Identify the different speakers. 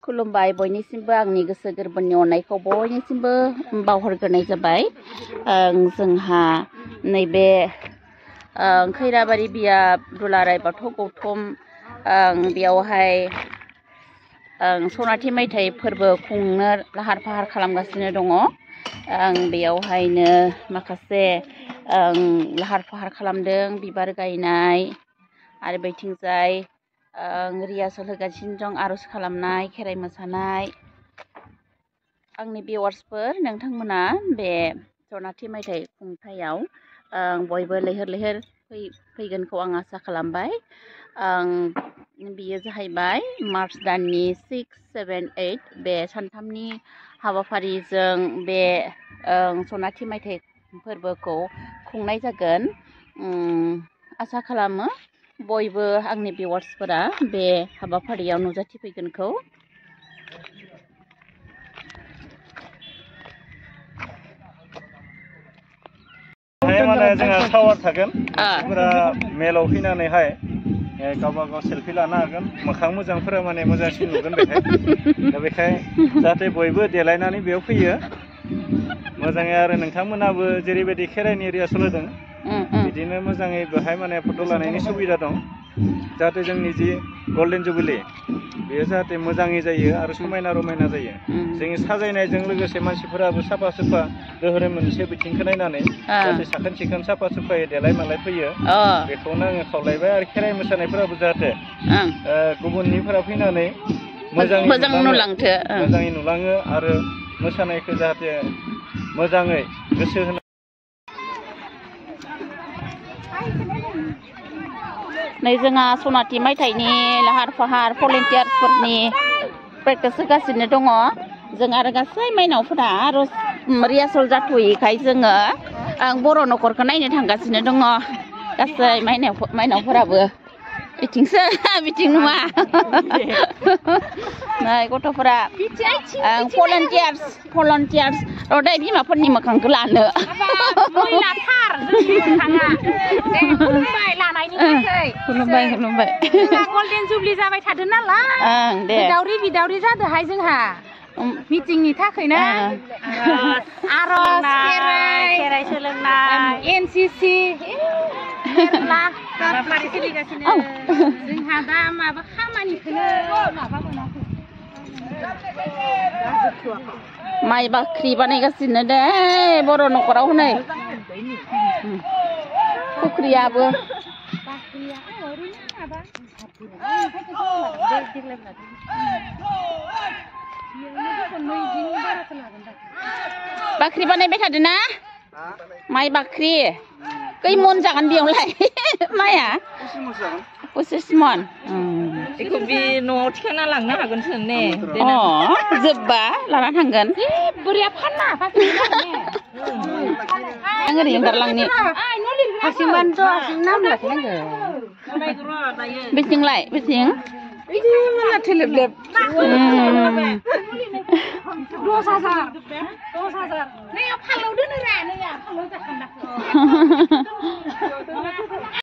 Speaker 1: खुलुमबाय बयनिसिमबो आंनि गोसो गोरबोनि अननायखौ बयनिसिमबो बावहरग्रोनाय जाबाय। जोंहा नैबे खैराबारि बिया दुलाराय बाथौ गौतम बेयावहाय सनाथि मायथाइ फोरबो खुंनो लाहार फाहार खालामगासिनो दङ। बेयावहायनो माखासे लाहार फाहार खालामदों, बिबार गायनाय आरो बैथिंजाय रिहार्सेल होगासिनो दं, आर'ज खालामनाय, खेराइ मोसानाय। आंनि भिउवार्सफोर, नोंथांमोना बे सनाथि मायथाइ खुंथायाव बयबो लैहोर लैहोर फैगोनखौ आं आसा खालामबाय। बियो जाहैबाय मार्च दाननि 6, 7, 8 बे सानथामनि हाबाफारिजों बे सनाथि मायथाइ फोरबोखौ खुंनाय जागोन। आसा खालामो बयबो आंनि भिउवार्सफोरा बे हाबाफारियाव नुजाथिफैगोनखौ।
Speaker 2: माने जोंहा सावार थागोन, मानसिफोरा मेलाव फैनानैहाय गावबा गाव सेल्फि लानो हागोन, मोखां मोजांफोरा माने मोजांसिन नुगोन बेखाय। दा बेखाय जाहाथे बयबो देलायनानै बेयाव फैयो मोजाङै। आरो नोंथांमोनाबो जेरैबायदि खेराइनि रिहार्सेल होदों बिदिनो मोजाङै बेहाय माने फट' लानायनि सुबिदा दं, जाहाथे जोंनि जि गल्डेन जुबिलि बेयो जाहाथे मोजाङै जायो आरो समायना रमायना जायो। जोंनि साजायनायजों लोगोसे मानसिफोराबो साफा सुफा धोरोम मोनसे बिथिंखौ नायनानै जाहाथे साखोन सिखोन साफा सुफायै देलाय मालाय फैयो, बेखौनो आङो खावलायबाय। आरो खेराइ मोसानायफोराबो जाहाथे गुबुननिफोरा फैनानै मोजाङै नुलाङो आरो मोसानायखौ जाहाथे मोजाङै गोसो होनो।
Speaker 1: नै जोंहा सनाथि मायथाइनि लाहार फाहार भलेन्टियार्सफोरनि प्रेक्टिस होगासिनो दङ। जों आरो गासै माइनावफोरा आर'ज रिहार्सेल जाथ'यैखाय जोङो बर' न'खरखौ नायनो थांगासिनो दङ। गासै माइनावफोराबो बिथिंसो, बिथिं नङा। नै गथ'फोरा भलन्टियार्स र'दै बिमाफोरनि मोखांखौ लानो। खुलुमबाय।
Speaker 3: गल्डेन जुबलि जाबाय थादों नालाय, बिदावरि जादोंहाय जोंहा मिटिंनि थाखायनो आर'ज, खेराइ सोलोंनाय, NCC मेरला हाबाफारि सोलिगासिनो। जोंहा दा माबा खामानिखौनो माबा मोनाखै।
Speaker 1: माइ बाख्रि बानायगासिनो दे बर' न'खराव नै। फुख्रियाबो बाख्रि बानायबाय थादों ना? माइ बाख्रि खै मन जागोन बेयावलाय माइया? 25 मन।
Speaker 3: बेखौ बे न'आव थिखांना लांनो हागोनसो ने?
Speaker 1: जोब्बा लाना थांगोन।
Speaker 3: बोरैया फानना
Speaker 1: आं ओरै ओंखारलांनि। बेथिंलाय बेथिं?
Speaker 3: बिदि माला थेलेबलेब 10,000 नैयाव फानलाव दोनो रा, नैया फानलाव जाखान्दाखौ।